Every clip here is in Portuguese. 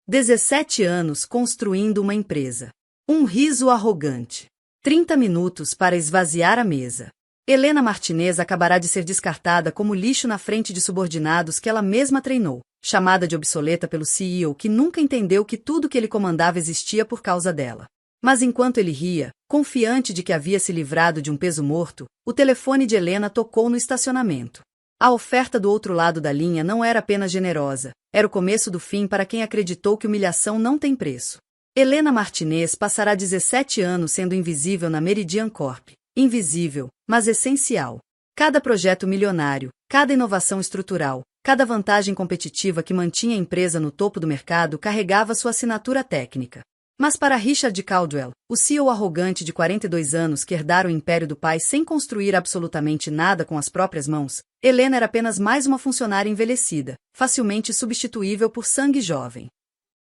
17 anos construindo uma empresa. Um riso arrogante. 30 minutos para esvaziar a mesa. Helena Martinez acabará de ser descartada como lixo na frente de subordinados que ela mesma treinou, chamada de obsoleta pelo CEO que nunca entendeu que tudo que ele comandava existia por causa dela. Mas enquanto ele ria, confiante de que havia se livrado de um peso morto, o telefone de Helena tocou no estacionamento. A oferta do outro lado da linha não era apenas generosa, era o começo do fim para quem acreditou que humilhação não tem preço. Helena Martinez passará 17 anos sendo invisível na Meridian Corp. Invisível, mas essencial. Cada projeto milionário, cada inovação estrutural, cada vantagem competitiva que mantinha a empresa no topo do mercado carregava sua assinatura técnica. Mas para Richard Caldwell, o CEO arrogante de 42 anos que herdara o império do pai sem construir absolutamente nada com as próprias mãos, Helena era apenas mais uma funcionária envelhecida, facilmente substituível por sangue jovem.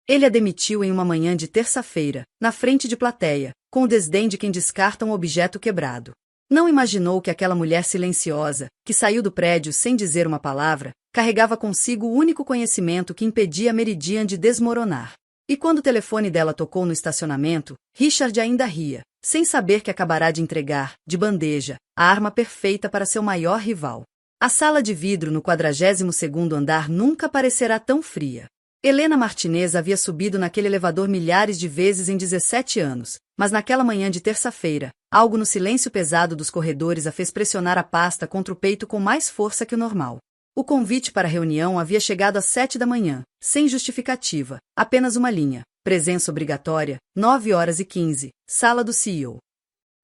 Ele a demitiu em uma manhã de terça-feira, na frente de plateia, com o desdém de quem descarta um objeto quebrado. Não imaginou que aquela mulher silenciosa, que saiu do prédio sem dizer uma palavra, carregava consigo o único conhecimento que impedia a Meridian de desmoronar. E quando o telefone dela tocou no estacionamento, Richard ainda ria, sem saber que acabará de entregar, de bandeja, a arma perfeita para seu maior rival. A sala de vidro no 42º andar nunca parecerá tão fria. Helena Martinez havia subido naquele elevador milhares de vezes em 17 anos, mas naquela manhã de terça-feira, algo no silêncio pesado dos corredores a fez pressionar a pasta contra o peito com mais força que o normal. O convite para a reunião havia chegado às 7 da manhã, sem justificativa, apenas uma linha, presença obrigatória, 9h15, sala do CEO.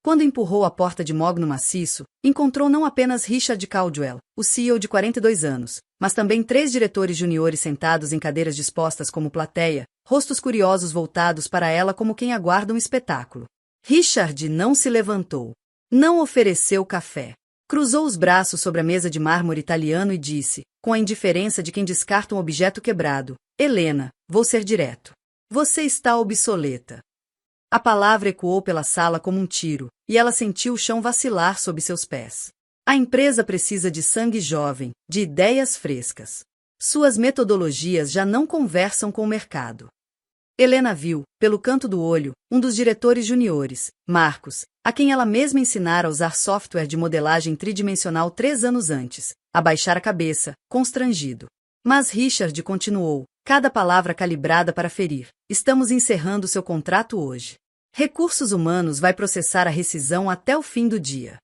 Quando empurrou a porta de mogno maciço, encontrou não apenas Richard Caldwell, o CEO de 42 anos, mas também 3 diretores juniores sentados em cadeiras dispostas como plateia, rostos curiosos voltados para ela como quem aguarda um espetáculo. Richard não se levantou. Não ofereceu café. Cruzou os braços sobre a mesa de mármore italiano e disse, com a indiferença de quem descarta um objeto quebrado, Helena, vou ser direto. Você está obsoleta. A palavra ecoou pela sala como um tiro, e ela sentiu o chão vacilar sob seus pés. A empresa precisa de sangue jovem, de ideias frescas. Suas metodologias já não conversam com o mercado. Helena viu, pelo canto do olho, um dos diretores juniores, Marcos, a quem ela mesma ensinara a usar software de modelagem tridimensional 3 anos antes, abaixar a cabeça, constrangido. Mas Richard continuou, cada palavra calibrada para ferir. Estamos encerrando seu contrato hoje. Recursos Humanos vai processar a rescisão até o fim do dia.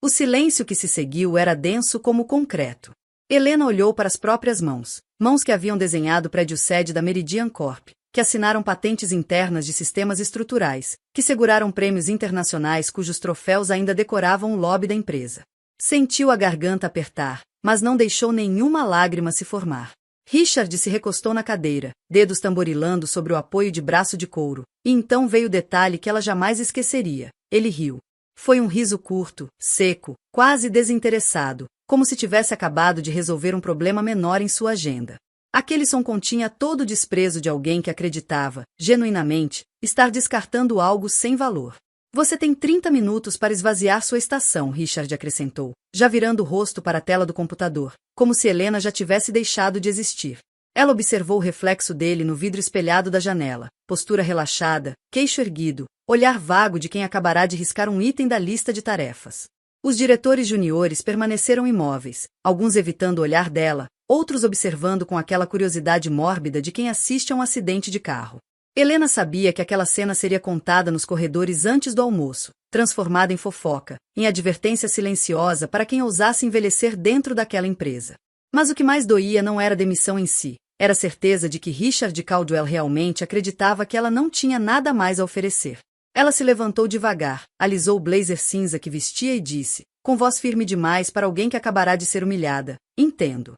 O silêncio que se seguiu era denso como concreto. Helena olhou para as próprias mãos que haviam desenhado o prédio-sede da Meridian Corp, que assinaram patentes internas de sistemas estruturais, que seguraram prêmios internacionais cujos troféus ainda decoravam o lobby da empresa. Sentiu a garganta apertar, mas não deixou nenhuma lágrima se formar. Richard se recostou na cadeira, dedos tamborilando sobre o apoio de braço de couro, e então veio o detalhe que ela jamais esqueceria. Ele riu. Foi um riso curto, seco, quase desinteressado, como se tivesse acabado de resolver um problema menor em sua agenda. Aquele som continha todo o desprezo de alguém que acreditava, genuinamente, estar descartando algo sem valor. Você tem 30 minutos para esvaziar sua estação, Richard acrescentou, já virando o rosto para a tela do computador, como se Helena já tivesse deixado de existir. Ela observou o reflexo dele no vidro espelhado da janela, postura relaxada, queixo erguido, olhar vago de quem acabará de riscar um item da lista de tarefas. Os diretores juniores permaneceram imóveis, alguns evitando o olhar dela, outros observando com aquela curiosidade mórbida de quem assiste a um acidente de carro. Helena sabia que aquela cena seria contada nos corredores antes do almoço, transformada em fofoca, em advertência silenciosa para quem ousasse envelhecer dentro daquela empresa. Mas o que mais doía não era a demissão em si, era a certeza de que Richard Caldwell realmente acreditava que ela não tinha nada mais a oferecer. Ela se levantou devagar, alisou o blazer cinza que vestia e disse, com voz firme demais para alguém que acabará de ser humilhada, entendo.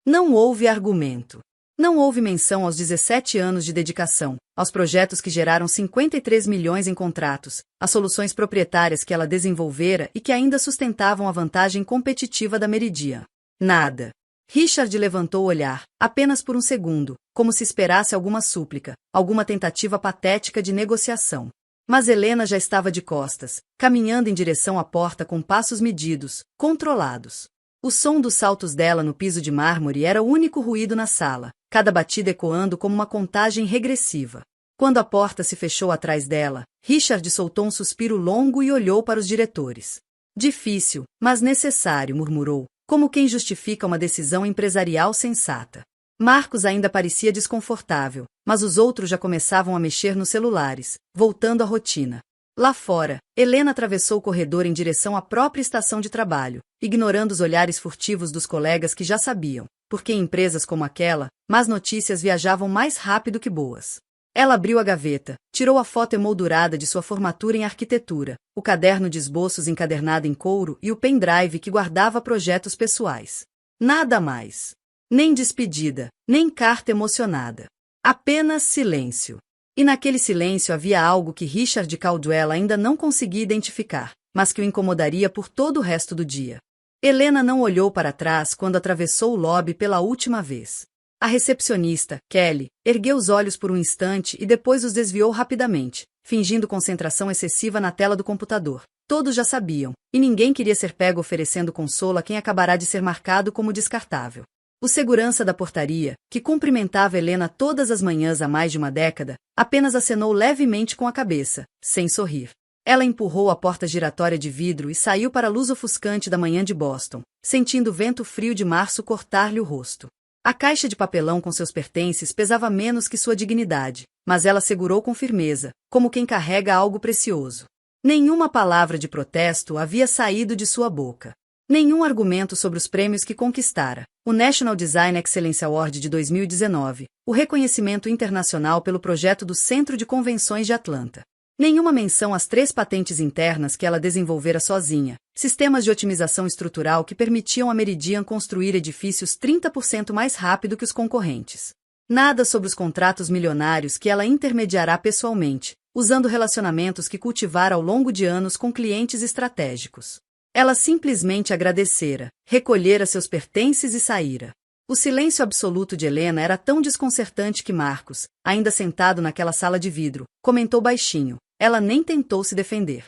Não houve argumento. Não houve menção aos 17 anos de dedicação, aos projetos que geraram 53 milhões em contratos, às soluções proprietárias que ela desenvolvera e que ainda sustentavam a vantagem competitiva da Meridian. Nada. Richard levantou o olhar, apenas por um segundo, como se esperasse alguma súplica, alguma tentativa patética de negociação. Mas Helena já estava de costas, caminhando em direção à porta com passos medidos, controlados. O som dos saltos dela no piso de mármore era o único ruído na sala, cada batida ecoando como uma contagem regressiva. Quando a porta se fechou atrás dela, Richard soltou um suspiro longo e olhou para os diretores. Difícil, mas necessário, murmurou, como quem justifica uma decisão empresarial sensata. Marcos ainda parecia desconfortável, mas os outros já começavam a mexer nos celulares, voltando à rotina. Lá fora, Helena atravessou o corredor em direção à própria estação de trabalho, ignorando os olhares furtivos dos colegas que já sabiam, porque em empresas como aquela, más notícias viajavam mais rápido que boas. Ela abriu a gaveta, tirou a foto emoldurada de sua formatura em arquitetura, o caderno de esboços encadernado em couro e o pendrive que guardava projetos pessoais. Nada mais. Nem despedida, nem carta emocionada. Apenas silêncio. E naquele silêncio havia algo que Richard Caldwell ainda não conseguia identificar, mas que o incomodaria por todo o resto do dia. Helena não olhou para trás quando atravessou o lobby pela última vez. A recepcionista, Kelly, ergueu os olhos por um instante e depois os desviou rapidamente, fingindo concentração excessiva na tela do computador. Todos já sabiam, e ninguém queria ser pego oferecendo consolo a quem acabará de ser marcado como descartável. O segurança da portaria, que cumprimentava Helena todas as manhãs há mais de uma década, apenas acenou levemente com a cabeça, sem sorrir. Ela empurrou a porta giratória de vidro e saiu para a luz ofuscante da manhã de Boston, sentindo o vento frio de março cortar-lhe o rosto. A caixa de papelão com seus pertences pesava menos que sua dignidade, mas ela segurou com firmeza, como quem carrega algo precioso. Nenhuma palavra de protesto havia saído de sua boca. Nenhum argumento sobre os prêmios que conquistara, o National Design Excellence Award de 2019, o reconhecimento internacional pelo projeto do Centro de Convenções de Atlanta. Nenhuma menção às 3 patentes internas que ela desenvolvera sozinha, sistemas de otimização estrutural que permitiam a Meridian construir edifícios 30% mais rápido que os concorrentes. Nada sobre os contratos milionários que ela intermediará pessoalmente, usando relacionamentos que cultivara ao longo de anos com clientes estratégicos. Ela simplesmente agradecera, recolhera seus pertences e saíra. O silêncio absoluto de Helena era tão desconcertante que Marcos, ainda sentado naquela sala de vidro, comentou baixinho. Ela nem tentou se defender.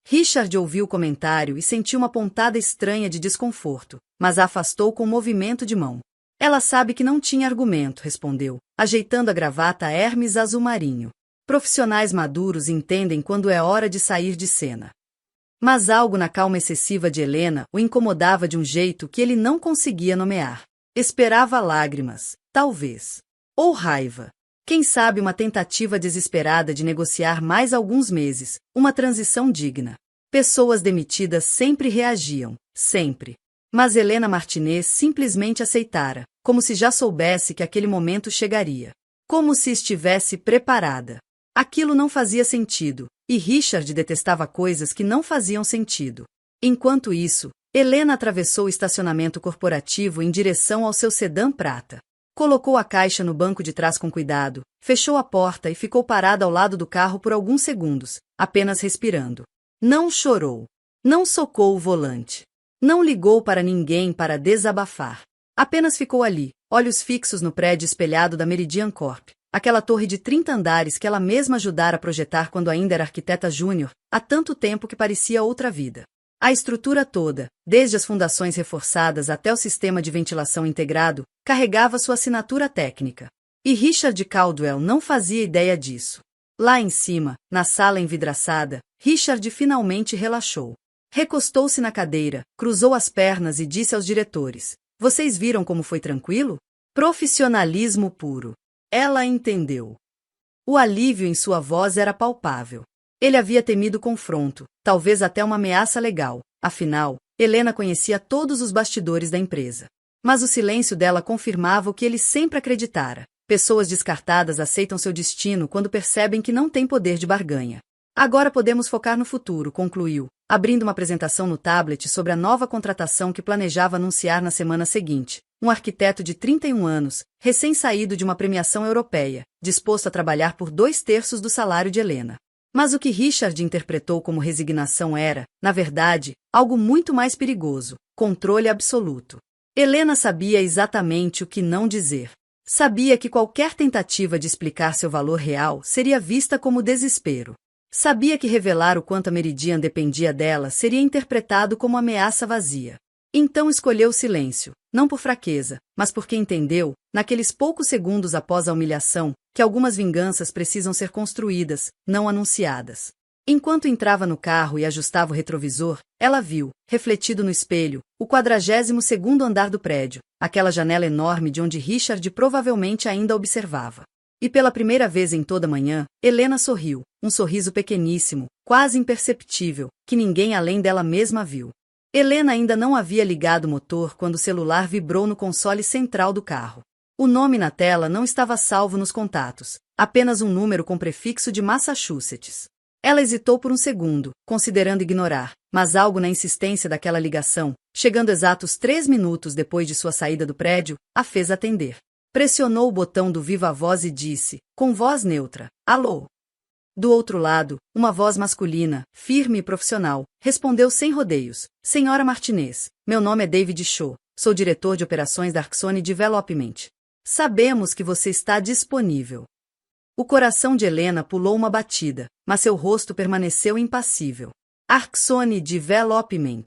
Richard ouviu o comentário e sentiu uma pontada estranha de desconforto, mas a afastou com um movimento de mão. Ela sabe que não tinha argumento, respondeu, ajeitando a gravata Hermes azul marinho. Profissionais maduros entendem quando é hora de sair de cena. Mas algo na calma excessiva de Helena o incomodava de um jeito que ele não conseguia nomear. Esperava lágrimas, talvez. Ou raiva. Quem sabe uma tentativa desesperada de negociar mais alguns meses, uma transição digna. Pessoas demitidas sempre reagiam, sempre. Mas Helena Martinez simplesmente aceitara, como se já soubesse que aquele momento chegaria. Como se estivesse preparada. Aquilo não fazia sentido, e Richard detestava coisas que não faziam sentido. Enquanto isso, Helena atravessou o estacionamento corporativo em direção ao seu sedã prata. Colocou a caixa no banco de trás com cuidado, fechou a porta e ficou parada ao lado do carro por alguns segundos, apenas respirando. Não chorou. Não socou o volante. Não ligou para ninguém para desabafar. Apenas ficou ali, olhos fixos no prédio espelhado da Meridian Corp, aquela torre de 30 andares que ela mesma ajudara a projetar quando ainda era arquiteta júnior, há tanto tempo que parecia outra vida. A estrutura toda, desde as fundações reforçadas até o sistema de ventilação integrado, carregava sua assinatura técnica. E Richard Caldwell não fazia ideia disso. Lá em cima, na sala envidraçada, Richard finalmente relaxou. Recostou-se na cadeira, cruzou as pernas e disse aos diretores: "Vocês viram como foi tranquilo? Profissionalismo puro." Ela entendeu. O alívio em sua voz era palpável. Ele havia temido confronto, talvez até uma ameaça legal, afinal, Helena conhecia todos os bastidores da empresa. Mas o silêncio dela confirmava o que ele sempre acreditara: pessoas descartadas aceitam seu destino quando percebem que não têm poder de barganha. Agora podemos focar no futuro, concluiu, abrindo uma apresentação no tablet sobre a nova contratação que planejava anunciar na semana seguinte. Um arquiteto de 31 anos, recém-saído de uma premiação europeia, disposto a trabalhar por 2/3 do salário de Helena. Mas o que Richard interpretou como resignação era, na verdade, algo muito mais perigoso: controle absoluto. Helena sabia exatamente o que não dizer. Sabia que qualquer tentativa de explicar seu valor real seria vista como desespero. Sabia que revelar o quanto a Meridian dependia dela seria interpretado como ameaça vazia. Então escolheu o silêncio, não por fraqueza, mas porque entendeu, naqueles poucos segundos após a humilhação, que algumas vinganças precisam ser construídas, não anunciadas. Enquanto entrava no carro e ajustava o retrovisor, ela viu, refletido no espelho, o 42º andar do prédio, aquela janela enorme de onde Richard provavelmente ainda observava. E pela primeira vez em toda a manhã, Helena sorriu, um sorriso pequeníssimo, quase imperceptível, que ninguém além dela mesma viu. Helena ainda não havia ligado o motor quando o celular vibrou no console central do carro. O nome na tela não estava salvo nos contatos, apenas um número com prefixo de Massachusetts. Ela hesitou por um segundo, considerando ignorar, mas algo na insistência daquela ligação, chegando exatos 3 minutos depois de sua saída do prédio, a fez atender. Pressionou o botão do viva voz e disse, com voz neutra, alô. Do outro lado, uma voz masculina, firme e profissional, respondeu sem rodeios, Senhora Martinez, meu nome é David Shaw, sou diretor de operações da Arcsone Development. Sabemos que você está disponível. O coração de Helena pulou uma batida, mas seu rosto permaneceu impassível. Arcsone Development.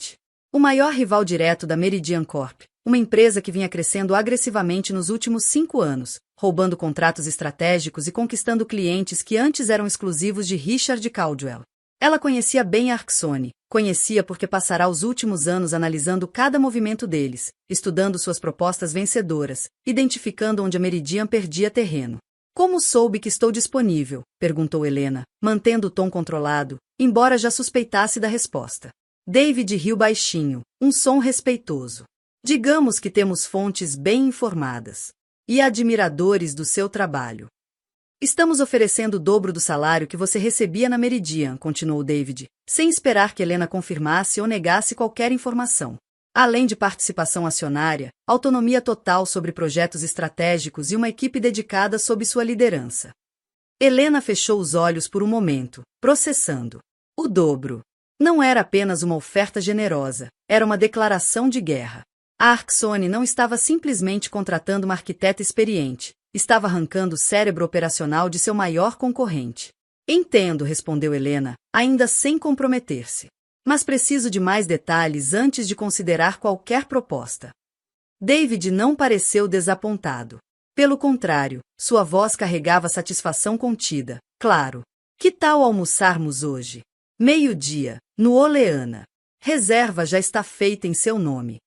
O maior rival direto da Meridian Corp, uma empresa que vinha crescendo agressivamente nos últimos 5 anos, roubando contratos estratégicos e conquistando clientes que antes eram exclusivos de Richard Caldwell. Ela conhecia bem a Arcsone, conhecia porque passará os últimos anos analisando cada movimento deles, estudando suas propostas vencedoras, identificando onde a Meridian perdia terreno. Como soube que estou disponível? Perguntou Helena, mantendo o tom controlado, embora já suspeitasse da resposta. David riu baixinho, um som respeitoso. Digamos que temos fontes bem informadas e admiradores do seu trabalho. Estamos oferecendo o dobro do salário que você recebia na Meridian, continuou David, sem esperar que Helena confirmasse ou negasse qualquer informação. Além de participação acionária, autonomia total sobre projetos estratégicos e uma equipe dedicada sob sua liderança. Helena fechou os olhos por um momento, processando. O dobro. Não era apenas uma oferta generosa, era uma declaração de guerra. A Arcsone não estava simplesmente contratando uma arquiteta experiente, estava arrancando o cérebro operacional de seu maior concorrente. Entendo, respondeu Helena, ainda sem comprometer-se. Mas preciso de mais detalhes antes de considerar qualquer proposta. David não pareceu desapontado. Pelo contrário, sua voz carregava satisfação contida. Claro. Que tal almoçarmos hoje? 12h, no Oleana. Reserva já está feita em seu nome.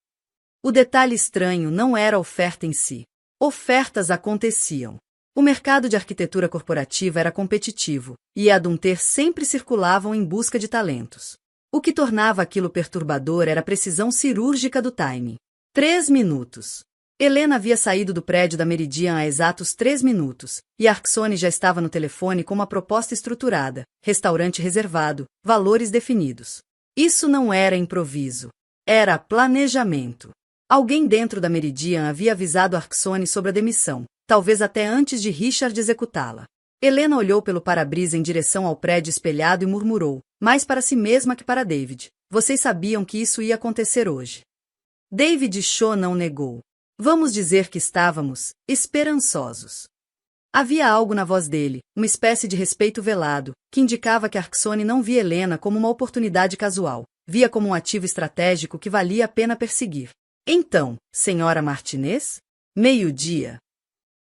O detalhe estranho não era a oferta em si. Ofertas aconteciam. O mercado de arquitetura corporativa era competitivo, e a Dunter sempre circulavam em busca de talentos. O que tornava aquilo perturbador era a precisão cirúrgica do timing. 3 minutos. Helena havia saído do prédio da Meridian há exatos 3 minutos, e Arcsone já estava no telefone com uma proposta estruturada, restaurante reservado, valores definidos. Isso não era improviso. Era planejamento. Alguém dentro da Meridian havia avisado Arcsone sobre a demissão, talvez até antes de Richard executá-la. Helena olhou pelo para-brisa em direção ao prédio espelhado e murmurou, mais para si mesma que para David. Vocês sabiam que isso ia acontecer hoje. David Shaw não negou. Vamos dizer que estávamos esperançosos. Havia algo na voz dele, uma espécie de respeito velado, que indicava que Arcsone não via Helena como uma oportunidade casual, via como um ativo estratégico que valia a pena perseguir. Então, senhora Martinez? 12h.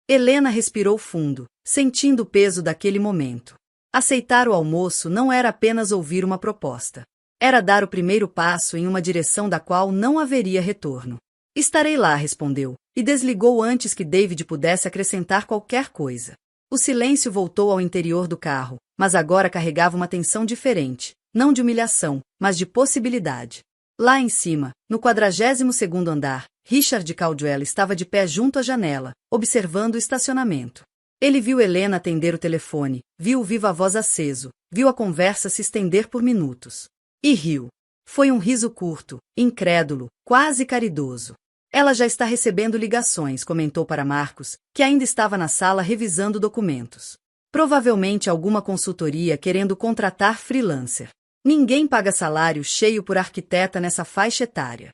Helena respirou fundo, sentindo o peso daquele momento. Aceitar o almoço não era apenas ouvir uma proposta. Era dar o primeiro passo em uma direção da qual não haveria retorno. Estarei lá, respondeu, e desligou antes que David pudesse acrescentar qualquer coisa. O silêncio voltou ao interior do carro, mas agora carregava uma tensão diferente, não de humilhação, mas de possibilidade. Lá em cima, no 42º andar, Richard Caldwell estava de pé junto à janela, observando o estacionamento. Ele viu Helena atender o telefone, viu o viva-voz aceso, viu a conversa se estender por minutos. E riu. Foi um riso curto, incrédulo, quase caridoso. Ela já está recebendo ligações, comentou para Marcos, que ainda estava na sala revisando documentos. Provavelmente alguma consultoria querendo contratar freelancer. Ninguém paga salário cheio por arquiteta nessa faixa etária.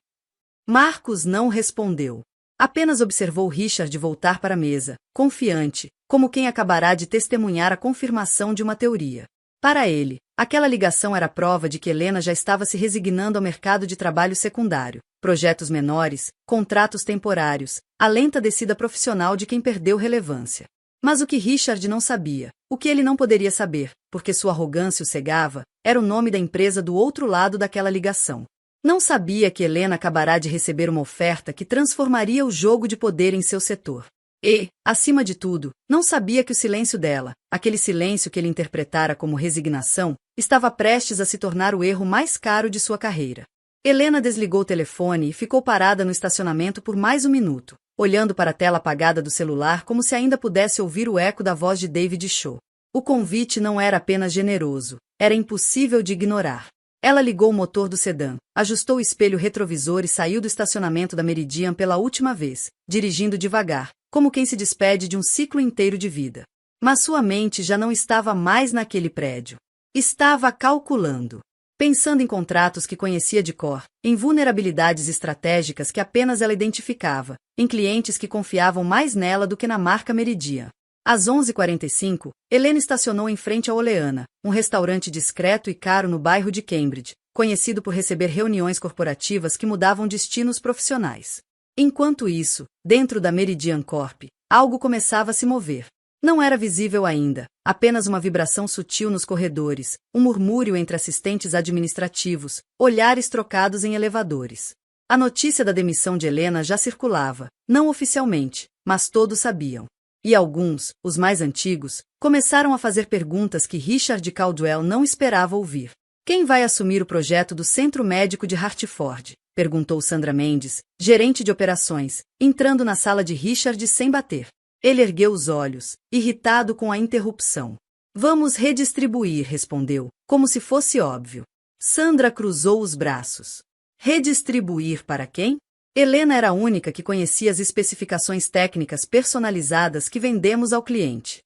Marcos não respondeu. Apenas observou Richard voltar para a mesa, confiante, como quem acabará de testemunhar a confirmação de uma teoria. Para ele, aquela ligação era prova de que Helena já estava se resignando ao mercado de trabalho secundário, projetos menores, contratos temporários, a lenta descida profissional de quem perdeu relevância. Mas o que Richard não sabia, o que ele não poderia saber, porque sua arrogância o cegava, era o nome da empresa do outro lado daquela ligação. Não sabia que Helena acabará de receber uma oferta que transformaria o jogo de poder em seu setor. E, acima de tudo, não sabia que o silêncio dela, aquele silêncio que ele interpretara como resignação, estava prestes a se tornar o erro mais caro de sua carreira. Helena desligou o telefone e ficou parada no estacionamento por mais um minuto, olhando para a tela apagada do celular como se ainda pudesse ouvir o eco da voz de David Shaw. O convite não era apenas generoso, era impossível de ignorar. Ela ligou o motor do sedã, ajustou o espelho retrovisor e saiu do estacionamento da Meridian pela última vez, dirigindo devagar, como quem se despede de um ciclo inteiro de vida. Mas sua mente já não estava mais naquele prédio. Estava calculando. Pensando em contratos que conhecia de cor, em vulnerabilidades estratégicas que apenas ela identificava, em clientes que confiavam mais nela do que na marca Meridian. Às 11h45, Helena estacionou em frente ao Oleana, um restaurante discreto e caro no bairro de Cambridge, conhecido por receber reuniões corporativas que mudavam destinos profissionais. Enquanto isso, dentro da Meridian Corp, algo começava a se mover. Não era visível ainda, apenas uma vibração sutil nos corredores, um murmúrio entre assistentes administrativos, olhares trocados em elevadores. A notícia da demissão de Helena já circulava, não oficialmente, mas todos sabiam. E alguns, os mais antigos, começaram a fazer perguntas que Richard Caldwell não esperava ouvir. Quem vai assumir o projeto do Centro Médico de Hartford? Perguntou Sandra Mendes, gerente de operações, entrando na sala de Richard sem bater. Ele ergueu os olhos, irritado com a interrupção. Vamos redistribuir, respondeu, como se fosse óbvio. Sandra cruzou os braços. Redistribuir para quem? Helena era a única que conhecia as especificações técnicas personalizadas que vendemos ao cliente.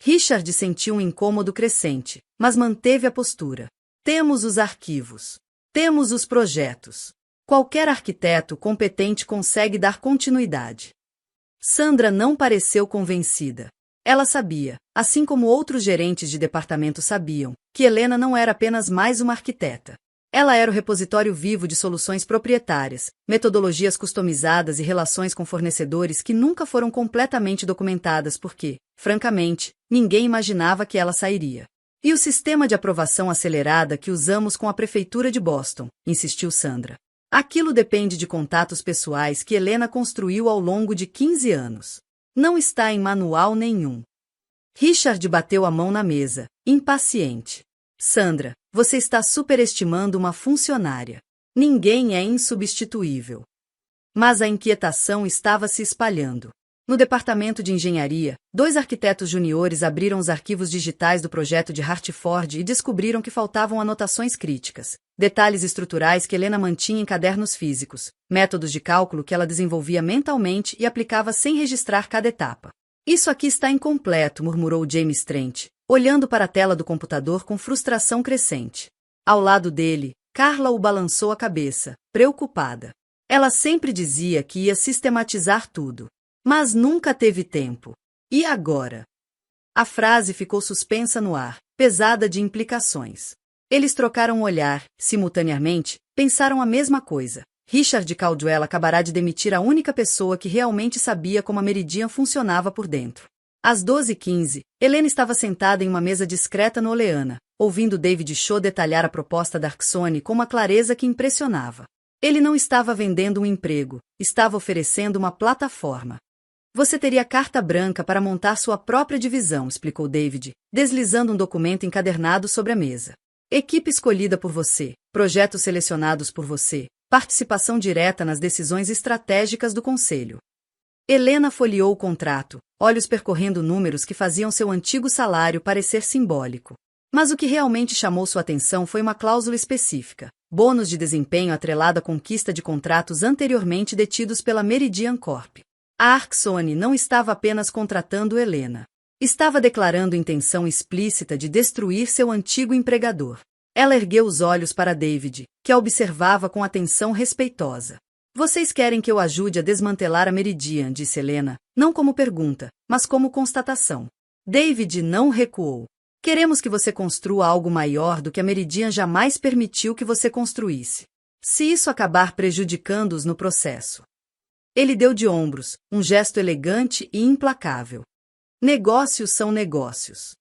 Richard sentiu um incômodo crescente, mas manteve a postura. Temos os arquivos. Temos os projetos. Qualquer arquiteto competente consegue dar continuidade. Sandra não pareceu convencida. Ela sabia, assim como outros gerentes de departamento sabiam, que Helena não era apenas mais uma arquiteta. Ela era o repositório vivo de soluções proprietárias, metodologias customizadas e relações com fornecedores que nunca foram completamente documentadas porque, francamente, ninguém imaginava que ela sairia. E o sistema de aprovação acelerada que usamos com a Prefeitura de Boston, insistiu Sandra. Aquilo depende de contatos pessoais que Helena construiu ao longo de 15 anos. Não está em manual nenhum. Richard bateu a mão na mesa, impaciente. Sandra, você está superestimando uma funcionária. Ninguém é insubstituível. Mas a inquietação estava se espalhando. No departamento de engenharia, 2 arquitetos juniores abriram os arquivos digitais do projeto de Hartford e descobriram que faltavam anotações críticas, detalhes estruturais que Helena mantinha em cadernos físicos, métodos de cálculo que ela desenvolvia mentalmente e aplicava sem registrar cada etapa. Isso aqui está incompleto, murmurou James Trent, olhando para a tela do computador com frustração crescente. Ao lado dele, Carla o balançou a cabeça, preocupada. Ela sempre dizia que ia sistematizar tudo. Mas nunca teve tempo. E agora? A frase ficou suspensa no ar, pesada de implicações. Eles trocaram um olhar, simultaneamente, pensaram a mesma coisa. Richard Caldwell acabará de demitir a única pessoa que realmente sabia como a Meridian funcionava por dentro. Às 12h15, Helena estava sentada em uma mesa discreta no Oleana, ouvindo David Shaw detalhar a proposta da Arcsone com uma clareza que impressionava. Ele não estava vendendo um emprego, estava oferecendo uma plataforma. Você teria carta branca para montar sua própria divisão, explicou David, deslizando um documento encadernado sobre a mesa. Equipe escolhida por você, projetos selecionados por você, participação direta nas decisões estratégicas do conselho. Helena folheou o contrato, olhos percorrendo números que faziam seu antigo salário parecer simbólico. Mas o que realmente chamou sua atenção foi uma cláusula específica, bônus de desempenho atrelado à conquista de contratos anteriormente detidos pela Meridian Corp. A Arcsone não estava apenas contratando Helena. Estava declarando intenção explícita de destruir seu antigo empregador. Ela ergueu os olhos para David, que a observava com atenção respeitosa. Vocês querem que eu ajude a desmantelar a Meridian, disse Helena, não como pergunta, mas como constatação. David não recuou. Queremos que você construa algo maior do que a Meridian jamais permitiu que você construísse. Se isso acabar prejudicando-os no processo. Ele deu de ombros, um gesto elegante e implacável. Negócios são negócios.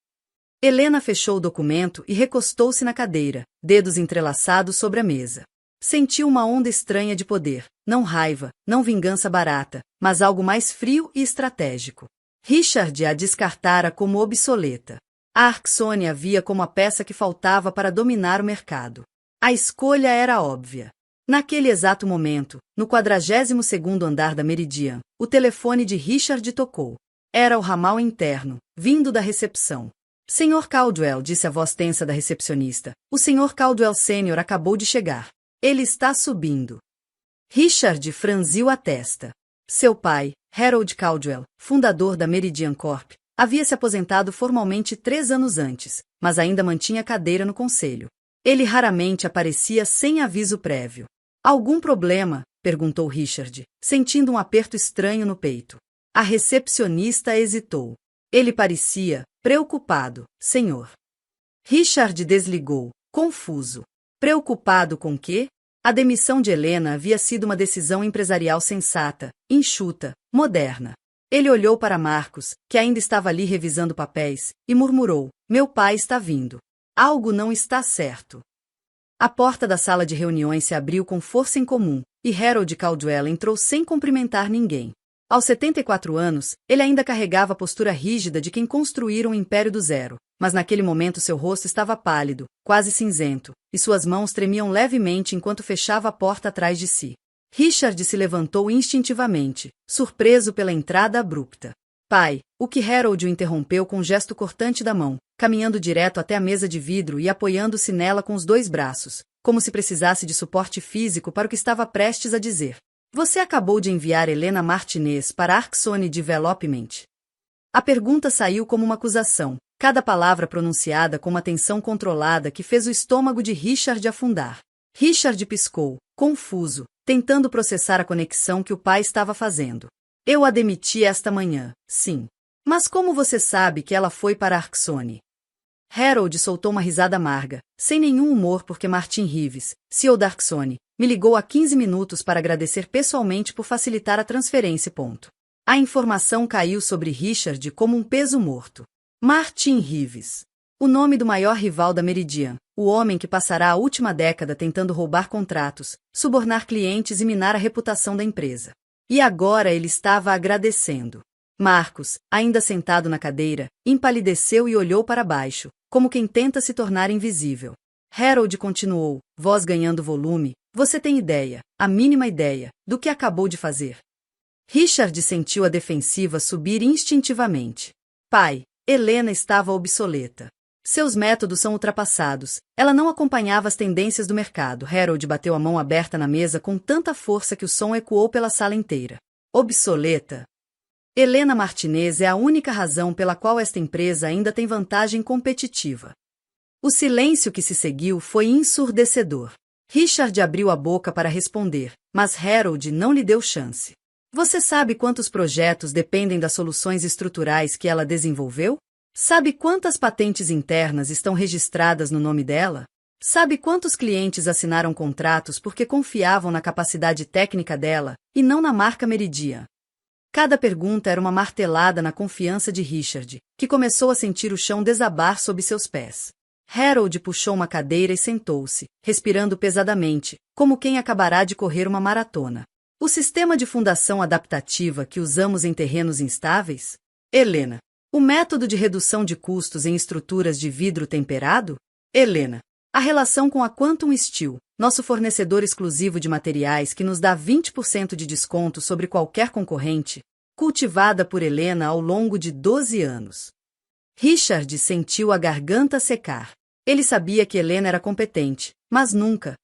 Helena fechou o documento e recostou-se na cadeira, dedos entrelaçados sobre a mesa. Sentiu uma onda estranha de poder, não raiva, não vingança barata, mas algo mais frio e estratégico. Richard a descartara como obsoleta. A Arcsone a via como a peça que faltava para dominar o mercado. A escolha era óbvia. Naquele exato momento, no 42º andar da Meridian, o telefone de Richard tocou. Era o ramal interno, vindo da recepção. Sr. Caldwell, disse a voz tensa da recepcionista. O Sr. Caldwell Sênior acabou de chegar. Ele está subindo. Richard franziu a testa. Seu pai, Harold Caldwell, fundador da Meridian Corp., havia se aposentado formalmente 3 anos antes, mas ainda mantinha cadeira no conselho. Ele raramente aparecia sem aviso prévio. Algum problema? Perguntou Richard, sentindo um aperto estranho no peito. A recepcionista hesitou. Ele parecia preocupado, senhor. Richard desligou, confuso. Preocupado com quê? A demissão de Helena havia sido uma decisão empresarial sensata, enxuta, moderna. Ele olhou para Marcos, que ainda estava ali revisando papéis, e murmurou: meu pai está vindo. Algo não está certo. A porta da sala de reuniões se abriu com força incomum, e Harold Caldwell entrou sem cumprimentar ninguém. Aos 74 anos, ele ainda carregava a postura rígida de quem construíra um império do zero, mas naquele momento seu rosto estava pálido, quase cinzento, e suas mãos tremiam levemente enquanto fechava a porta atrás de si. Richard se levantou instintivamente, surpreso pela entrada abrupta. Pai, o que Harold o interrompeu com um gesto cortante da mão, caminhando direto até a mesa de vidro e apoiando-se nela com os 2 braços, como se precisasse de suporte físico para o que estava prestes a dizer. Você acabou de enviar Helena Martinez para a Arcsone Development? A pergunta saiu como uma acusação, cada palavra pronunciada com uma tensão controlada que fez o estômago de Richard afundar. Richard piscou, confuso, tentando processar a conexão que o pai estava fazendo. Eu a demiti esta manhã, sim. Mas como você sabe que ela foi para a Arcsone? Harold soltou uma risada amarga, sem nenhum humor porque Martin Reeves, CEO da Arcsone, me ligou há 15 minutos para agradecer pessoalmente por facilitar a transferência. A informação caiu sobre Richard como um peso morto. Martin Reeves. O nome do maior rival da Meridian, o homem que passará a última década tentando roubar contratos, subornar clientes e minar a reputação da empresa. E agora ele estava agradecendo. Marcos, ainda sentado na cadeira, empalideceu e olhou para baixo, como quem tenta se tornar invisível. Harold continuou, voz ganhando volume. Você tem ideia, a mínima ideia, do que acabou de fazer? Richard sentiu a defensiva subir instintivamente. Pai, Helena estava obsoleta. Seus métodos são ultrapassados. Ela não acompanhava as tendências do mercado. Harold bateu a mão aberta na mesa com tanta força que o som ecoou pela sala inteira. Obsoleta? Helena Martinez é a única razão pela qual esta empresa ainda tem vantagem competitiva. O silêncio que se seguiu foi ensurdecedor. Richard abriu a boca para responder, mas Harold não lhe deu chance. Você sabe quantos projetos dependem das soluções estruturais que ela desenvolveu? Sabe quantas patentes internas estão registradas no nome dela? Sabe quantos clientes assinaram contratos porque confiavam na capacidade técnica dela, e não na marca Meridian? Cada pergunta era uma martelada na confiança de Richard, que começou a sentir o chão desabar sob seus pés. Harold puxou uma cadeira e sentou-se, respirando pesadamente, como quem acabará de correr uma maratona. O sistema de fundação adaptativa que usamos em terrenos instáveis? Helena. O método de redução de custos em estruturas de vidro temperado? Helena. A relação com a Quantum Steel, nosso fornecedor exclusivo de materiais que nos dá 20% de desconto sobre qualquer concorrente, cultivada por Helena ao longo de 12 anos. Richard sentiu a garganta secar. Ele sabia que Helena era competente, mas nunca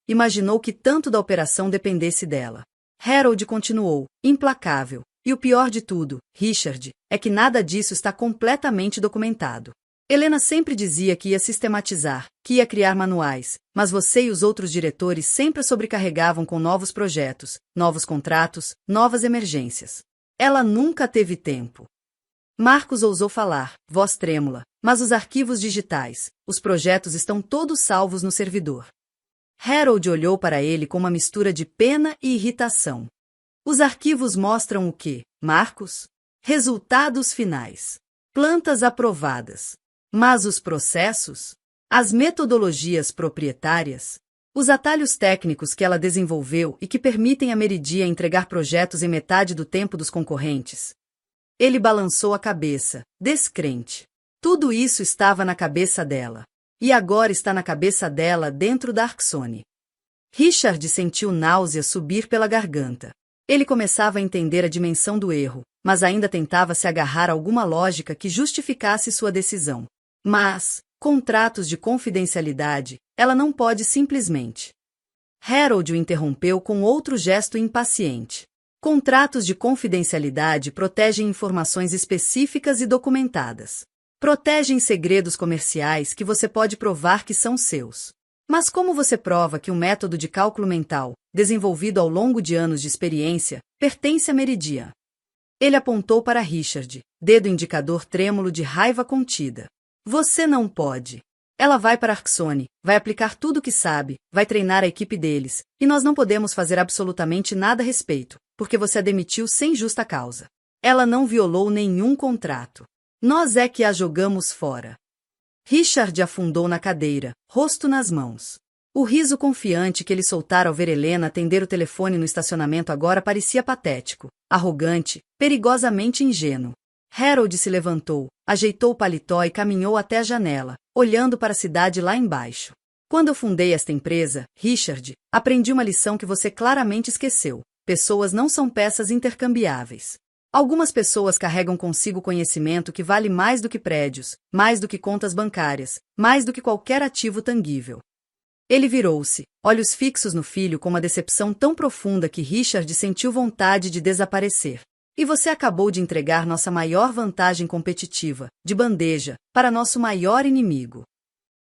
imaginou que tanto da operação dependesse dela. Harold continuou, implacável. E o pior de tudo, Richard, é que nada disso está completamente documentado. Helena sempre dizia que ia sistematizar, que ia criar manuais, mas você e os outros diretores sempre a sobrecarregavam com novos projetos, novos contratos, novas emergências. Ela nunca teve tempo. Marcos ousou falar, voz trêmula, mas os arquivos digitais, os projetos estão todos salvos no servidor. Harold olhou para ele com uma mistura de pena e irritação. Os arquivos mostram o quê, Marcos? Resultados finais. Plantas aprovadas. Mas os processos? As metodologias proprietárias? Os atalhos técnicos que ela desenvolveu e que permitem a Meridia entregar projetos em metade do tempo dos concorrentes? Ele balançou a cabeça, descrente. Tudo isso estava na cabeça dela. E agora está na cabeça dela dentro da Arxone. Richard sentiu náusea subir pela garganta. Ele começava a entender a dimensão do erro, mas ainda tentava se agarrar a alguma lógica que justificasse sua decisão. Mas, contratos de confidencialidade, ela não pode simplesmente. Harold o interrompeu com outro gesto impaciente. Contratos de confidencialidade protegem informações específicas e documentadas. Protegem segredos comerciais que você pode provar que são seus. Mas como você prova que um método de cálculo mental, desenvolvido ao longo de anos de experiência, pertence a Meridia? Ele apontou para Richard, dedo indicador trêmulo de raiva contida. Você não pode. Ela vai para Arxone, vai aplicar tudo o que sabe, vai treinar a equipe deles, e nós não podemos fazer absolutamente nada a respeito, porque você a demitiu sem justa causa. Ela não violou nenhum contrato. Nós é que a jogamos fora. Richard afundou na cadeira, rosto nas mãos. O riso confiante que ele soltara ao ver Helena atender o telefone no estacionamento agora parecia patético, arrogante, perigosamente ingênuo. Harold se levantou, ajeitou o paletó e caminhou até a janela, olhando para a cidade lá embaixo. Quando eu fundei esta empresa, Richard, aprendi uma lição que você claramente esqueceu. Pessoas não são peças intercambiáveis. Algumas pessoas carregam consigo conhecimento que vale mais do que prédios, mais do que contas bancárias, mais do que qualquer ativo tangível. Ele virou-se, olhos fixos no filho com uma decepção tão profunda que Richard sentiu vontade de desaparecer. E você acabou de entregar nossa maior vantagem competitiva, de bandeja, para nosso maior inimigo.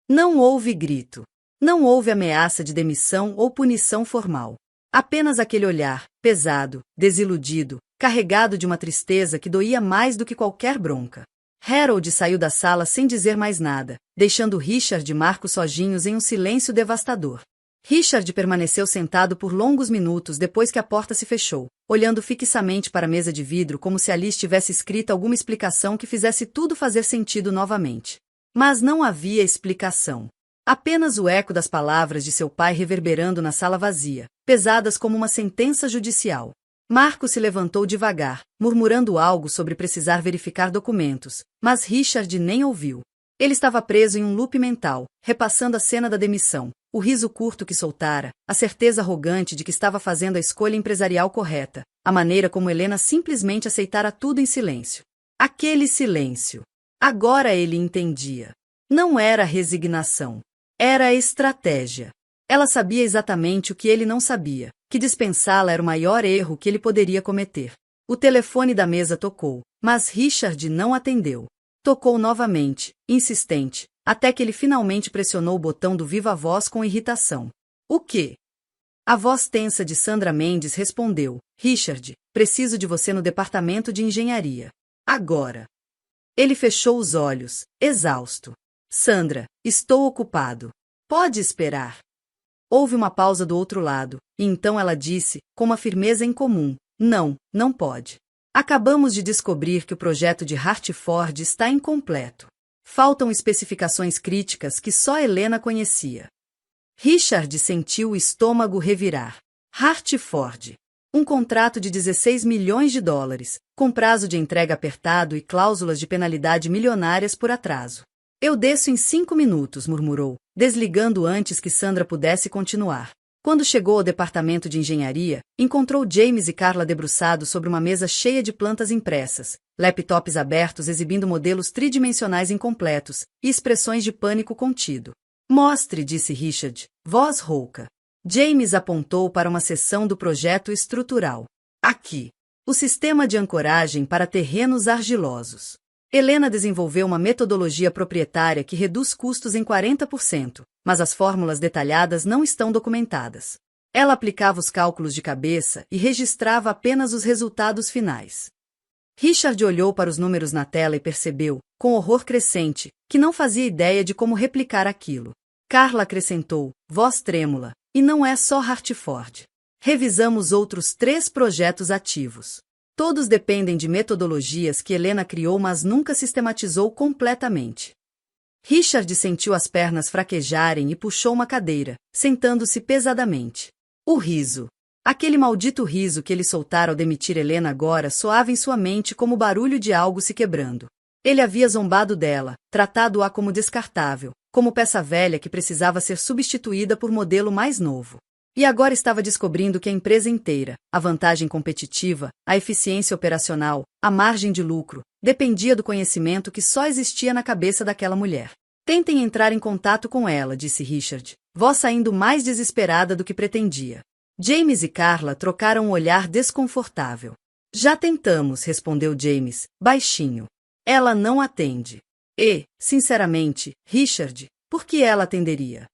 Não houve grito. Não houve ameaça de demissão ou punição formal. Apenas aquele olhar, pesado, desiludido, carregado de uma tristeza que doía mais do que qualquer bronca. Harold saiu da sala sem dizer mais nada, deixando Richard e Marcos sozinhos em um silêncio devastador. Richard permaneceu sentado por longos minutos depois que a porta se fechou, olhando fixamente para a mesa de vidro como se ali estivesse escrita alguma explicação que fizesse tudo fazer sentido novamente. Mas não havia explicação. Apenas o eco das palavras de seu pai reverberando na sala vazia, pesadas como uma sentença judicial. Marcos se levantou devagar, murmurando algo sobre precisar verificar documentos, mas Richard nem ouviu. Ele estava preso em um loop mental, repassando a cena da demissão, o riso curto que soltara, a certeza arrogante de que estava fazendo a escolha empresarial correta, a maneira como Helena simplesmente aceitara tudo em silêncio. Aquele silêncio. Agora ele entendia. Não era resignação. Era estratégia. Ela sabia exatamente o que ele não sabia, que dispensá-la era o maior erro que ele poderia cometer. O telefone da mesa tocou, mas Richard não atendeu. Tocou novamente, insistente, até que ele finalmente pressionou o botão do viva-voz com irritação. O quê? A voz tensa de Sandra Mendes respondeu: Richard, preciso de você no departamento de engenharia. Agora. Ele fechou os olhos, exausto. Sandra, estou ocupado. Pode esperar. Houve uma pausa do outro lado, e então ela disse, com uma firmeza incomum: Não, não pode. Acabamos de descobrir que o projeto de Hartford está incompleto. Faltam especificações críticas que só Helena conhecia. Richard sentiu o estômago revirar. Hartford. Um contrato de 16 milhões de dólares, com prazo de entrega apertado e cláusulas de penalidade milionárias por atraso. Eu desço em 5 minutos, murmurou, desligando antes que Sandra pudesse continuar. Quando chegou ao departamento de engenharia, encontrou James e Carla debruçados sobre uma mesa cheia de plantas impressas, laptops abertos exibindo modelos tridimensionais incompletos e expressões de pânico contido. Mostre, disse Richard, voz rouca. James apontou para uma seção do projeto estrutural. Aqui. O sistema de ancoragem para terrenos argilosos. Helena desenvolveu uma metodologia proprietária que reduz custos em 40%, mas as fórmulas detalhadas não estão documentadas. Ela aplicava os cálculos de cabeça e registrava apenas os resultados finais. Richard olhou para os números na tela e percebeu, com horror crescente, que não fazia ideia de como replicar aquilo. Carla acrescentou, voz trêmula, e não é só Hartford. Revisamos outros 3 projetos ativos. Todos dependem de metodologias que Helena criou, mas nunca sistematizou completamente. Richard sentiu as pernas fraquejarem e puxou uma cadeira, sentando-se pesadamente. O riso. Aquele maldito riso que ele soltara ao demitir Helena agora soava em sua mente como o barulho de algo se quebrando. Ele havia zombado dela, tratado-a como descartável, como peça velha que precisava ser substituída por modelo mais novo. E agora estava descobrindo que a empresa inteira, a vantagem competitiva, a eficiência operacional, a margem de lucro, dependia do conhecimento que só existia na cabeça daquela mulher. Tentem entrar em contato com ela, disse Richard, voz saindo mais desesperada do que pretendia. James e Carla trocaram um olhar desconfortável. Já tentamos, respondeu James, baixinho. Ela não atende. E, sinceramente, Richard, por que ela atenderia?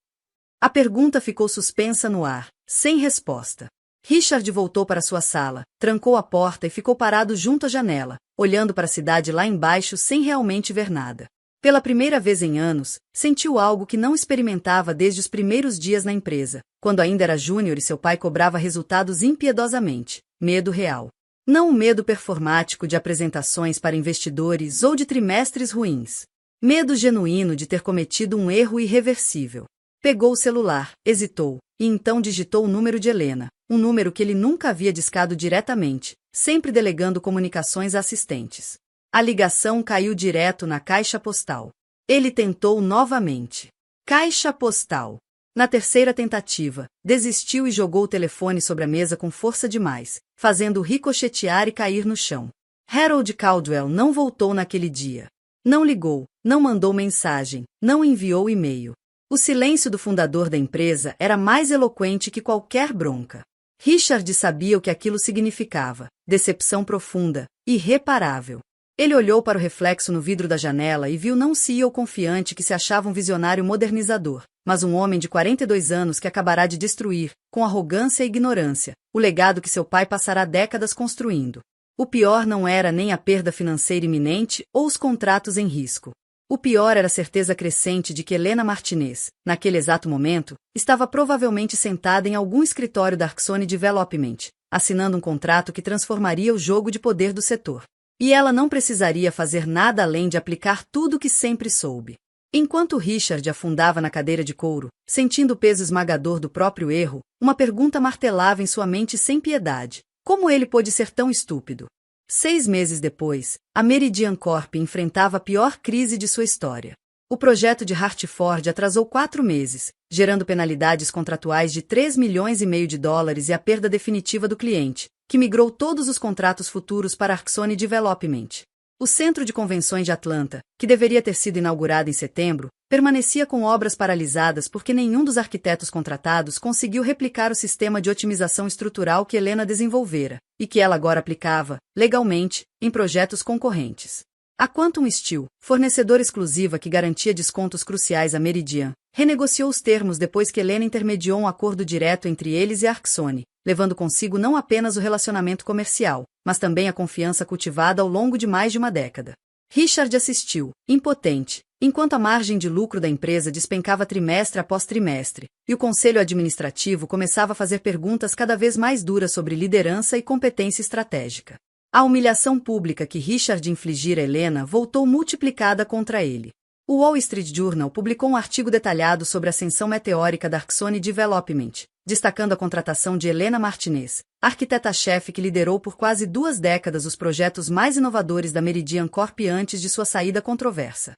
A pergunta ficou suspensa no ar, sem resposta. Richard voltou para sua sala, trancou a porta e ficou parado junto à janela, olhando para a cidade lá embaixo sem realmente ver nada. Pela primeira vez em anos, sentiu algo que não experimentava desde os primeiros dias na empresa, quando ainda era júnior e seu pai cobrava resultados impiedosamente. Medo real. Não o medo performático de apresentações para investidores ou de trimestres ruins. Medo genuíno de ter cometido um erro irreversível. Pegou o celular, hesitou, e então digitou o número de Helena, um número que ele nunca havia discado diretamente, sempre delegando comunicações a assistentes. A ligação caiu direto na caixa postal. Ele tentou novamente. Caixa postal. Na terceira tentativa, desistiu e jogou o telefone sobre a mesa com força demais, fazendo-o ricochetear e cair no chão. Harold Caldwell não voltou naquele dia. Não ligou, não mandou mensagem, não enviou e-mail. O silêncio do fundador da empresa era mais eloquente que qualquer bronca. Richard sabia o que aquilo significava, decepção profunda, irreparável. Ele olhou para o reflexo no vidro da janela e viu não um CEO confiante que se achava um visionário modernizador, mas um homem de 42 anos que acabará de destruir, com arrogância e ignorância, o legado que seu pai passará décadas construindo. O pior não era nem a perda financeira iminente ou os contratos em risco. O pior era a certeza crescente de que Helena Martinez, naquele exato momento, estava provavelmente sentada em algum escritório da Arcsone Development, assinando um contrato que transformaria o jogo de poder do setor. E ela não precisaria fazer nada além de aplicar tudo o que sempre soube. Enquanto Richard afundava na cadeira de couro, sentindo o peso esmagador do próprio erro, uma pergunta martelava em sua mente sem piedade. Como ele pôde ser tão estúpido? 6 meses depois, a Meridian Corp enfrentava a pior crise de sua história. O projeto de Hartford atrasou 4 meses, gerando penalidades contratuais de $3,5 milhões e a perda definitiva do cliente, que migrou todos os contratos futuros para a Arcsone Development. O Centro de Convenções de Atlanta, que deveria ter sido inaugurado em setembro, permanecia com obras paralisadas porque nenhum dos arquitetos contratados conseguiu replicar o sistema de otimização estrutural que Helena desenvolvera, e que ela agora aplicava, legalmente, em projetos concorrentes. A Quantum Steel, fornecedora exclusiva que garantia descontos cruciais à Meridian, renegociou os termos depois que Helena intermediou um acordo direto entre eles e a Arcsone, levando consigo não apenas o relacionamento comercial, mas também a confiança cultivada ao longo de mais de uma década. Richard assistiu, impotente, enquanto a margem de lucro da empresa despencava trimestre após trimestre, e o conselho administrativo começava a fazer perguntas cada vez mais duras sobre liderança e competência estratégica. A humilhação pública que Richard infligira a Helena voltou multiplicada contra ele. O Wall Street Journal publicou um artigo detalhado sobre a ascensão meteórica da Arcsone Development, destacando a contratação de Helena Martinez, arquiteta-chefe que liderou por quase 2 décadas os projetos mais inovadores da Meridian Corp antes de sua saída controversa.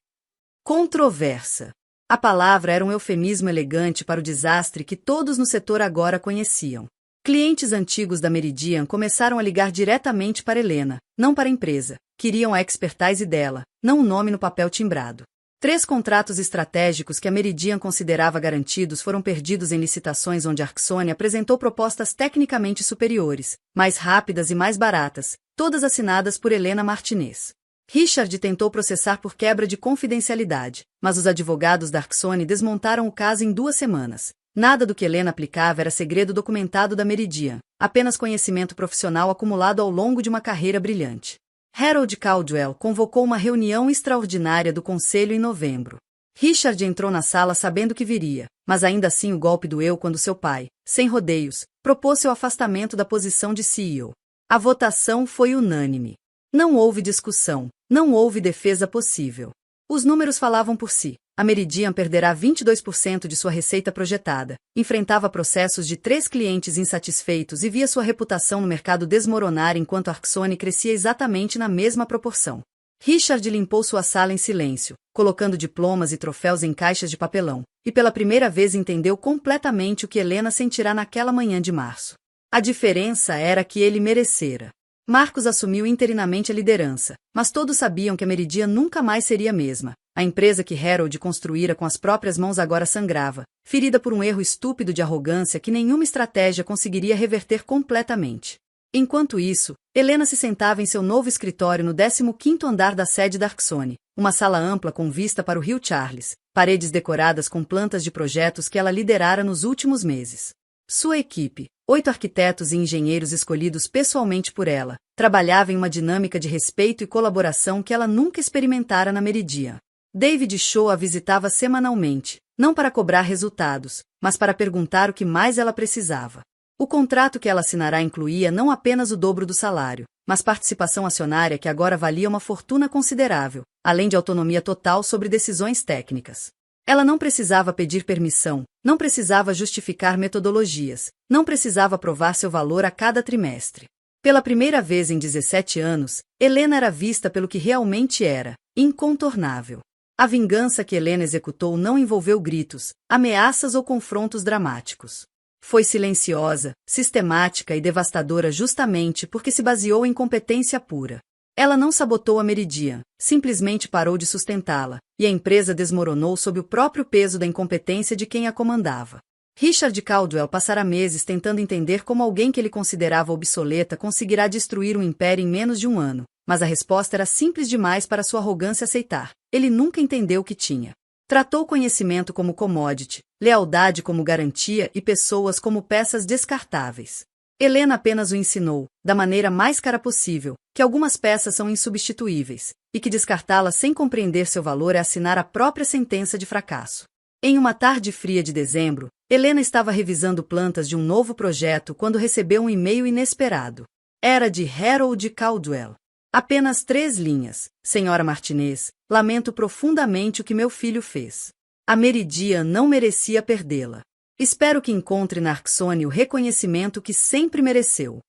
Controversa. A palavra era um eufemismo elegante para o desastre que todos no setor agora conheciam. Clientes antigos da Meridian começaram a ligar diretamente para Helena, não para a empresa. Queriam a expertise dela, não o nome no papel timbrado. 3 contratos estratégicos que a Meridian considerava garantidos foram perdidos em licitações onde a Arcsone apresentou propostas tecnicamente superiores, mais rápidas e mais baratas, todas assinadas por Helena Martinez. Richard tentou processar por quebra de confidencialidade, mas os advogados da Arcsone desmontaram o caso em 2 semanas. Nada do que Helena aplicava era segredo documentado da Meridian, apenas conhecimento profissional acumulado ao longo de uma carreira brilhante. Harold Caldwell convocou uma reunião extraordinária do conselho em novembro. Richard entrou na sala sabendo que viria, mas ainda assim o golpe doeu quando seu pai, sem rodeios, propôs seu afastamento da posição de CEO. A votação foi unânime. Não houve discussão, não houve defesa possível. Os números falavam por si. A Meridian perderá 22% de sua receita projetada, enfrentava processos de 3 clientes insatisfeitos e via sua reputação no mercado desmoronar enquanto a Arcsone crescia exatamente na mesma proporção. Richard limpou sua sala em silêncio, colocando diplomas e troféus em caixas de papelão, e pela primeira vez entendeu completamente o que Helena sentirá naquela manhã de março. A diferença era que ele merecera. Marcos assumiu interinamente a liderança, mas todos sabiam que a Meridian nunca mais seria a mesma. A empresa que Harold construíra com as próprias mãos agora sangrava, ferida por um erro estúpido de arrogância que nenhuma estratégia conseguiria reverter completamente. Enquanto isso, Helena se sentava em seu novo escritório no 15º andar da sede da Arcsone, uma sala ampla com vista para o rio Charles, paredes decoradas com plantas de projetos que ela liderara nos últimos meses. Sua equipe, 8 arquitetos e engenheiros escolhidos pessoalmente por ela, trabalhava em uma dinâmica de respeito e colaboração que ela nunca experimentara na Meridian. David Shaw a visitava semanalmente, não para cobrar resultados, mas para perguntar o que mais ela precisava. O contrato que ela assinará incluía não apenas o dobro do salário, mas participação acionária que agora valia uma fortuna considerável, além de autonomia total sobre decisões técnicas. Ela não precisava pedir permissão, não precisava justificar metodologias, não precisava provar seu valor a cada trimestre. Pela primeira vez em 17 anos, Helena era vista pelo que realmente era, incontornável. A vingança que Helena executou não envolveu gritos, ameaças ou confrontos dramáticos. Foi silenciosa, sistemática e devastadora justamente porque se baseou em competência pura. Ela não sabotou a Meridian, simplesmente parou de sustentá-la, e a empresa desmoronou sob o próprio peso da incompetência de quem a comandava. Richard Caldwell passará meses tentando entender como alguém que ele considerava obsoleta conseguirá destruir um império em menos de um ano, mas a resposta era simples demais para sua arrogância aceitar. Ele nunca entendeu o que tinha. Tratou conhecimento como commodity, lealdade como garantia e pessoas como peças descartáveis. Helena apenas o ensinou, da maneira mais cara possível, que algumas peças são insubstituíveis, e que descartá-las sem compreender seu valor é assinar a própria sentença de fracasso. Em uma tarde fria de dezembro, Helena estava revisando plantas de um novo projeto quando recebeu um e-mail inesperado. Era de Harold Caldwell. Apenas 3 linhas. Senhora Martinez, lamento profundamente o que meu filho fez. A Meridian não merecia perdê-la. Espero que encontre na Arcsone o reconhecimento que sempre mereceu.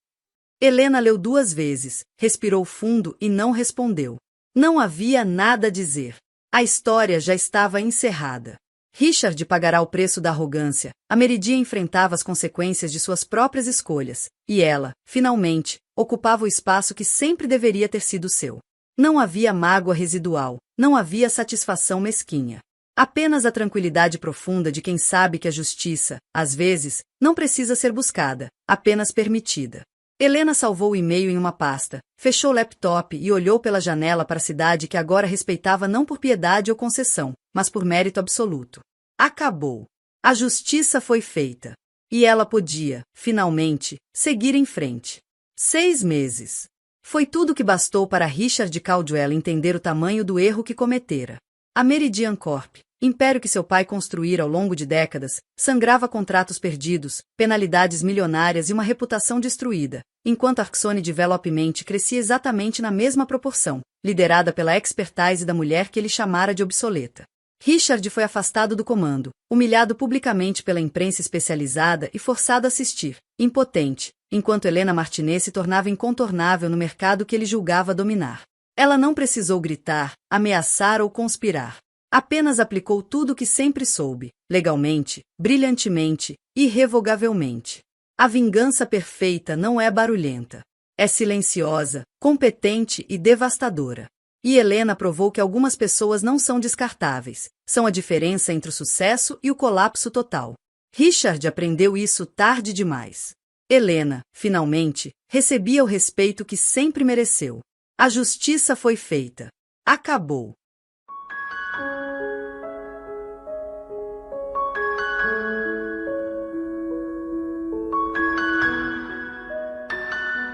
Helena leu 2 vezes, respirou fundo e não respondeu. Não havia nada a dizer. A história já estava encerrada. Richard pagará o preço da arrogância. A Meridian enfrentava as consequências de suas próprias escolhas, e ela, finalmente, ocupava o espaço que sempre deveria ter sido seu. Não havia mágoa residual, não havia satisfação mesquinha. Apenas a tranquilidade profunda de quem sabe que a justiça, às vezes, não precisa ser buscada, apenas permitida. Helena salvou o e-mail em uma pasta, fechou o laptop e olhou pela janela para a cidade que agora respeitava não por piedade ou concessão, mas por mérito absoluto. Acabou. A justiça foi feita. E ela podia, finalmente, seguir em frente. 6 meses. Foi tudo que bastou para Richard Caldwell entender o tamanho do erro que cometera. A Meridian Corp, império que seu pai construíra ao longo de décadas, sangrava contratos perdidos, penalidades milionárias e uma reputação destruída, enquanto a Arcsone Development crescia exatamente na mesma proporção, liderada pela expertise da mulher que ele chamara de obsoleta. Richard foi afastado do comando, humilhado publicamente pela imprensa especializada e forçado a assistir, impotente, enquanto Helena Martinez se tornava incontornável no mercado que ele julgava dominar. Ela não precisou gritar, ameaçar ou conspirar. Apenas aplicou tudo o que sempre soube, legalmente, brilhantemente, irrevogavelmente. A vingança perfeita não é barulhenta. É silenciosa, competente e devastadora. E Helena provou que algumas pessoas não são descartáveis, são a diferença entre o sucesso e o colapso total. Richard aprendeu isso tarde demais. Helena, finalmente, recebia o respeito que sempre mereceu. A justiça foi feita. Acabou.